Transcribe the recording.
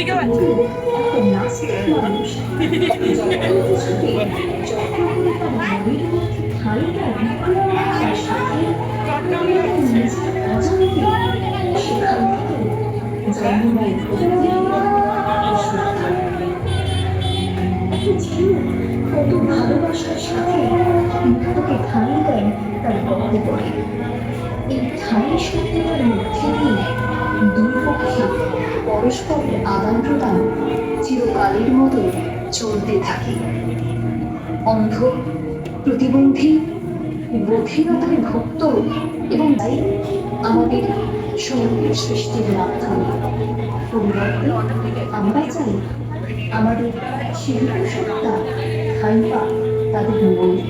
একটা নাস্তিক মানুষ যখন কিছুতে যত্ন করে তার মনের মধ্যে ঠাঁই দেন, তার সাথে নিজের অজান্তে সেখান থেকে জন্ম নেয় ভক্তি ও শ্রদ্ধা। একটা জীব কত ভালোবাসার সাথে মুক্তকে ঠাঁই দেন তার গহ্বরে। এই ঠাঁই শব্দটার মধ্যে দিয়ে দুই পক্ষে পরস্পরের আদান প্রদান চিরকালের মতো চলতে থাকে। অন্ধ, প্রতিবন্ধী, বধিরতায় ভুক্ত এবং তাই আমাদের সঙ্গীত সৃষ্টির মাধ্যমে পরিবর্তে আমরা চাই আমাদের শিল্প সত্তা ঠাঁই পাক তাদের মনে।